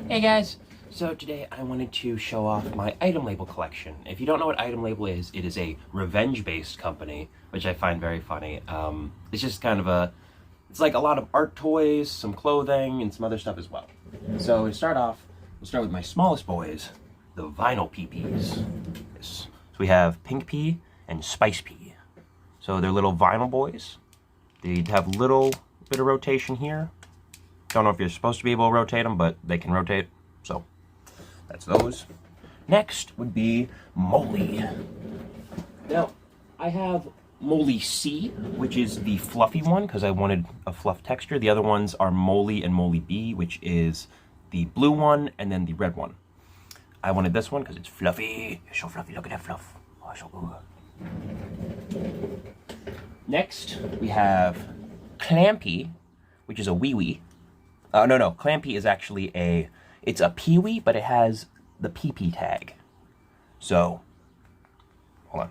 Hey guys! So today I wanted to show off my itemLabel collection. If you don't know what itemLabel is, it is a revenge-based company, which I find very funny. It's just kind of it's like a lot of art toys, some clothing, and some other stuff as well. So to start off, we'll start with my smallest boys, the vinyl Peepys. So we have Pink Pea and Spice Pea. So they're little vinyl boys. They have little bit of rotation here. Don't know if you're supposed to be able to rotate them, but they can rotate, so that's those. Next would be Moley. Now, I have Moley C, which is the fluffy one, because I wanted a fluff texture. The other ones are Moley and Moley B, which is the blue one, and then the red one. I wanted this one because it's fluffy. It's so fluffy, look at that fluff. Oh, it's so good. Next, we have Clampy, which is a Ouiouis. No, Clampy is actually it's a Peewee, but it has the Peepy tag. So, hold on.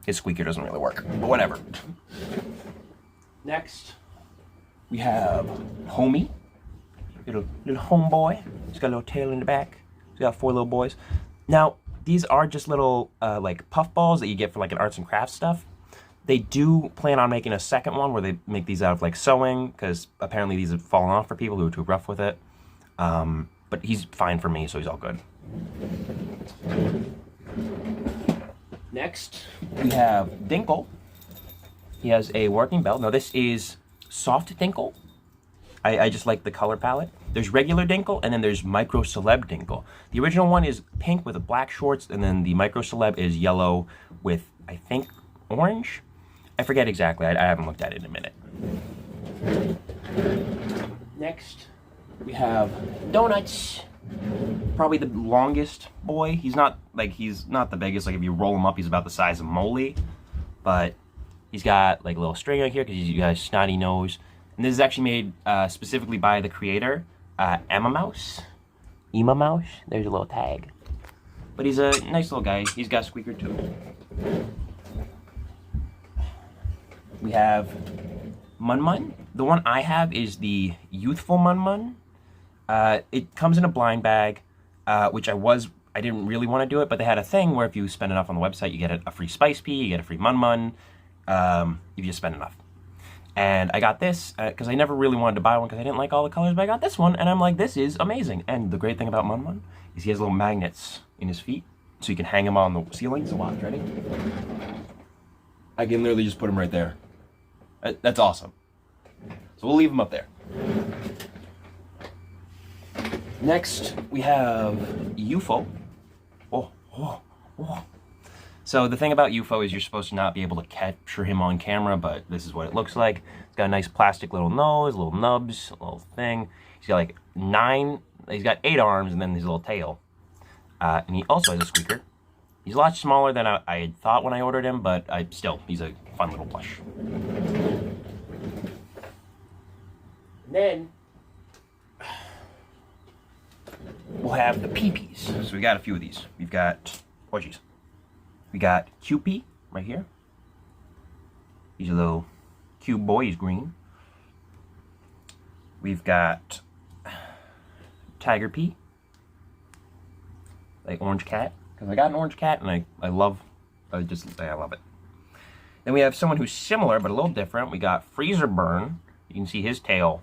His squeaker doesn't really work, but whatever. Next, we have Homie, little homeboy. He's got a little tail in the back. He's got 4 little boys. Now, these are just little like puff balls that you get for like an arts and crafts stuff. They do plan on making a second one where they make these out of like sewing, because apparently these have fallen off for people who are too rough with it. But he's fine for me, so he's all good. Next, we have Dinkle. He has a working belt. Now this is soft Dinkle. I just like the color palette. There's regular Dinkle, and then there's Micro Celeb Dinkle. The original one is pink with black shorts, and then the Micro Celeb is yellow with, I think, orange? I forget exactly. I haven't looked at it in a minute. Next, we have Donuts. Probably the longest boy. He's not the biggest. Like if you roll him up, he's about the size of Moley. But he's got like a little string out here because he's got a snotty nose. And this is actually made specifically by the creator, Emma Mouse. There's a little tag. But he's a nice little guy. He's got a squeaker too. We have Munmun. The one I have is the youthful Munmun. It comes in a blind bag, which I didn't really want to do it, but they had a thing where if you spend enough on the website, you get a free Spice Pea, you get a free Munmun, if you spend enough. And I got this, because I never really wanted to buy one because I didn't like all the colors, but I got this one, and I'm like, this is amazing. And the great thing about Munmun is he has little magnets in his feet, so you can hang him on the ceiling. So watch, ready? I can literally just put him right there. That's awesome. So we'll leave him up there. Next, we have Youfo. Oh. So the thing about Youfo is you're supposed to not be able to capture him on camera, but this is what it looks like. He's got a nice plastic little nose, little nubs, a little thing. He's got like he's got 8 arms and then his little tail. And he also has a squeaker. He's a lot smaller than I had thought when I ordered him, but he's a fun little plush. And then we'll have the Peepys. So we got a few of these. We got Cupie right here. He's a little cute boy. He's green. We've got Tiger Pea, like orange cat. Because I got an orange cat, and I love it. Then we have someone who's similar, but a little different. We got Freezer Burn. You can see his tail.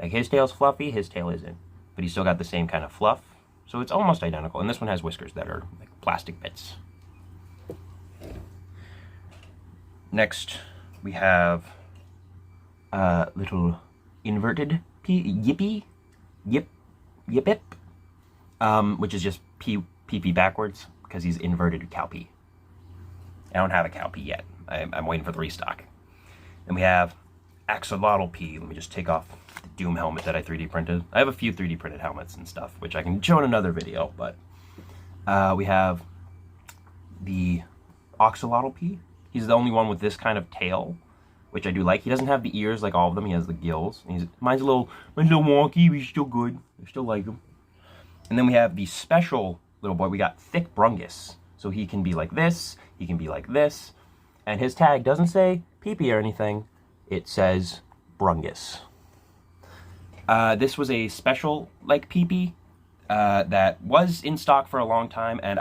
Like, his tail's fluffy, his tail isn't. But he's still got the same kind of fluff. So it's almost identical. And this one has whiskers that are like plastic bits. Next, we have little inverted Yippy, which is just Peepy backwards, because he's inverted cow pea. I don't have a cow pea yet. I'm waiting for the restock. Then we have Axolotl Pea. Let me just take off the Doom helmet that I 3D printed. I have a few 3D printed helmets and stuff, which I can show in another video, but we have the Axolotl Pea. He's the only one with this kind of tail, which I do like. He doesn't have the ears like all of them. He has the gills. Mine's a little wonky, but he's still good. I still like him. And then we have the special little boy. We got Thicc Brungus. So he can be like this, he can be like this, and his tag doesn't say Peepy or anything. It says Brungus. This was a special, like, Peepy that was in stock for a long time, and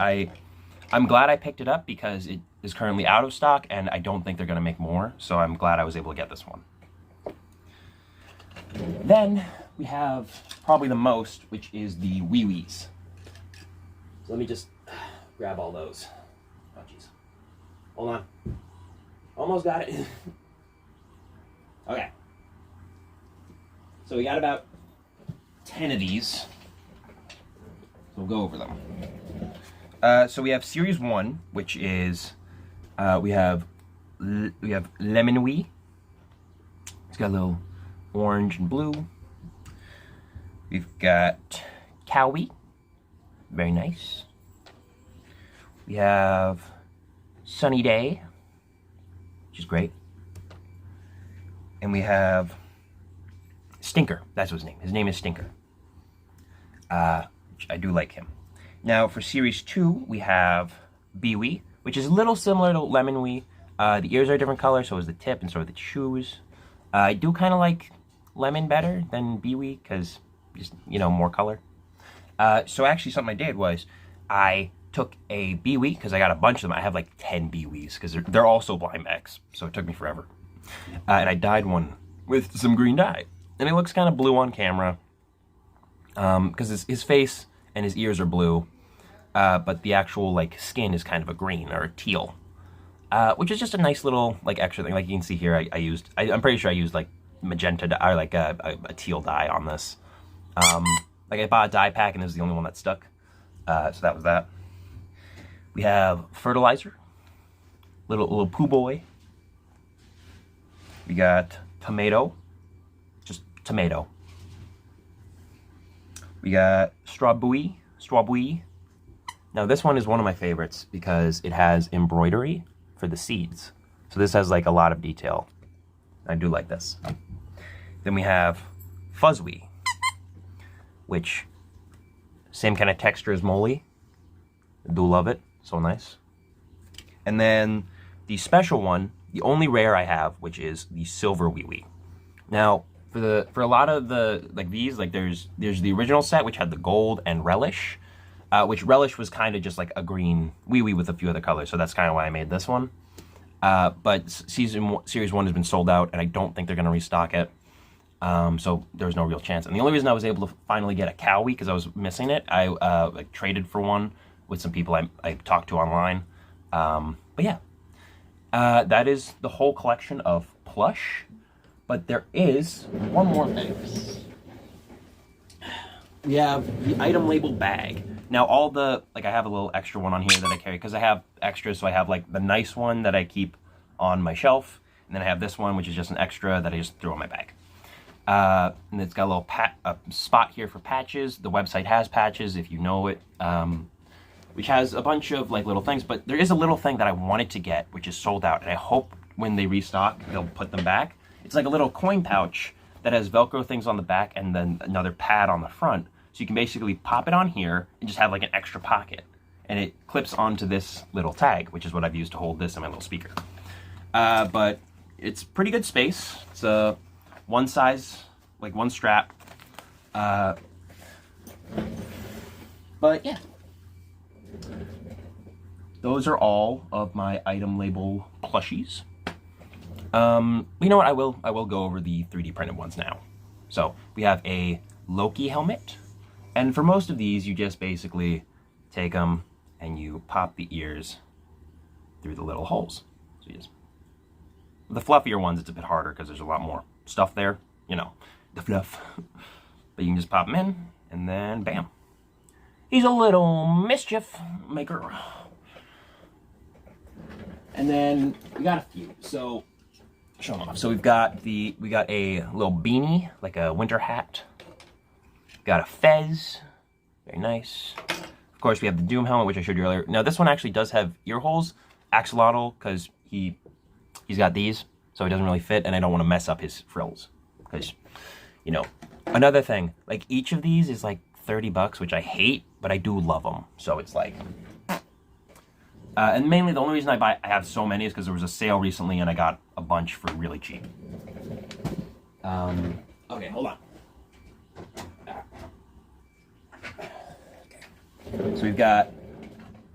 I'm glad I picked it up because it is currently out of stock, and I don't think they're going to make more, so I'm glad I was able to get this one. Then we have probably the most, which is the Ouiouis. So let me just grab all those. Oh, jeez. Hold on. Almost got it. Okay. So we got about 10 of these. So we'll go over them. So we have Series 1, which is, we have Ouiouis. It's got a little orange and blue. We've got Ouiouis. Very nice. We have Sunny Day, which is great. And we have Stinker. That's his name. His name is Stinker. Which I do like him. Now for Series 2, we have Ouiouis, which is a little similar to Ouiouis. The ears are a different color, so is the tip, and so are the shoes. I do kind of like Lemon better than Ouiouis, because just, you know, more color. So actually something I did was I took a Ouiouis, because I got a bunch of them. I have like 10 Ouiouis, because they're also blind bags, so it took me forever. And I dyed one with some green dye. And it looks kind of blue on camera, because his face and his ears are blue, but the actual like skin is kind of a green or a teal, which is just a nice little like extra thing. Like you can see here, I'm pretty sure I used like magenta dye, or like a teal dye on this. Like I bought a dye pack and it was the only one that stuck, so that was that. We have Fertilizer, little poo boy. We got Tomato, just tomato. We got Strawbuoy. Now this one is one of my favorites because it has embroidery for the seeds. So this has like a lot of detail. I do like this. Then we have Fuzzwee, which same kind of texture as Moley. I do love it, so nice. And then the special one, the only rare I have, which is the Silver Ouiouis. Now for a lot of the like these, like there's the original set which had the gold and Relish, which Relish was kind of just like a green Ouiouis with a few other colors, so that's kind of why I made this one. But Series 1 has been sold out, and I don't think they're going to restock it. So there's no real chance. And the only reason I was able to finally get a Ouiouis, because I was missing it, I like traded for one with some people I talked to online. But yeah, that is the whole collection of plush. But there is one more thing. We have the item label bag. Now all the, like I have a little extra one on here that I carry, because I have extras, so I have like the nice one that I keep on my shelf, and then I have this one which is just an extra that I just threw in my bag. And it's got a little spot here for patches. The website has patches if you know it, which has a bunch of like little things, but there is a little thing that I wanted to get which is sold out, and I hope when they restock they'll put them back. It's like a little coin pouch that has Velcro things on the back and then another pad on the front. So you can basically pop it on here and just have like an extra pocket. And it clips onto this little tag, which is what I've used to hold this and my little speaker. But it's pretty good space. It's one size, like one strap. But yeah. Those are all of my item label plushies. You know what? I will go over the 3D printed ones now. So we have a Loki helmet, and for most of these, you just basically take them and you pop the ears through the little holes. So you just, the fluffier ones, it's a bit harder because there's a lot more stuff there. You know, the fluff. But you can just pop them in, and then bam. He's a little mischief maker. And then we got a few. So show them off. So we got a little beanie, like a winter hat. Got a fez, very nice. Of course, we have the Doom helmet, which I showed you earlier. Now this one actually does have ear holes, axolotl, because he's got these, so it doesn't really fit, and I don't want to mess up his frills, because, you know. Another thing, like each of these is like 30 bucks, which I hate, but I do love them, so it's like. And mainly the only reason I have so many is because there was a sale recently and I got a bunch for really cheap. Okay, hold on. So we've got,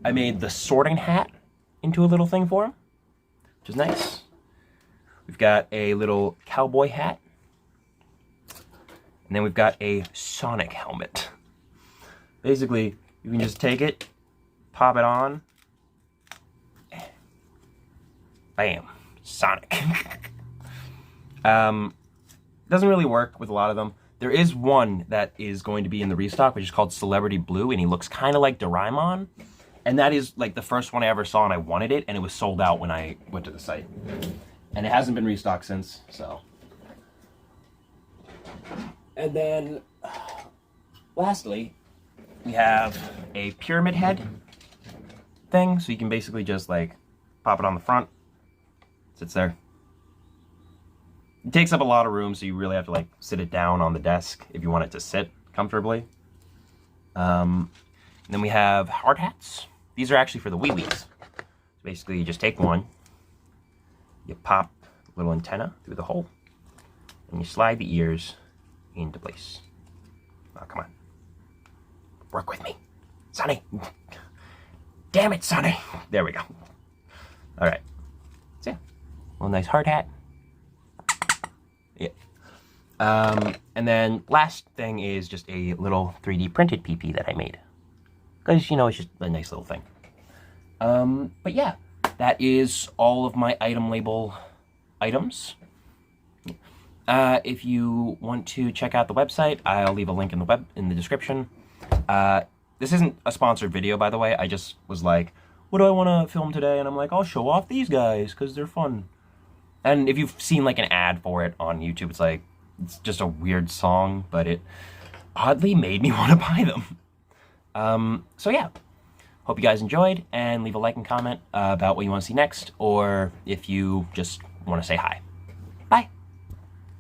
I made the sorting hat into a little thing for him, which is nice. We've got a little cowboy hat. And then we've got a Sonic helmet. Basically, you can just take it, pop it on. Bam, Sonic. Doesn't really work with a lot of them. There is one that is going to be in the restock, which is called Celebrity Blue, and he looks kind of like Doraemon. And that is like the first one I ever saw, and I wanted it, and it was sold out when I went to the site. And it hasn't been restocked since, so. And then, lastly, we have a pyramid head thing, so you can basically just like pop it on the front. Sits there. It takes up a lot of room, so you really have to like sit it down on the desk if you want it to sit comfortably. And then we have hard hats. These are actually for the Ouiouis. So basically, you just take one, you pop a little antenna through the hole, and you slide the ears into place. Oh, come on. Work with me. Sonny. Damn it, Sonny. There we go. All right. So, yeah. A nice hard hat. Yeah. And then last thing is just a little 3D printed Peepy that I made. Because, you know, it's just a nice little thing. But yeah, that is all of my itemLabel items. If you want to check out the website, I'll leave a link in the description. This isn't a sponsored video, by the way. I just was like, what do I want to film today? And I'm like, I'll show off these guys because they're fun. And if you've seen like an ad for it on YouTube, it's like, it's just a weird song, but it oddly made me want to buy them. So yeah, hope you guys enjoyed, and leave a like and comment about what you want to see next, or if you just want to say hi.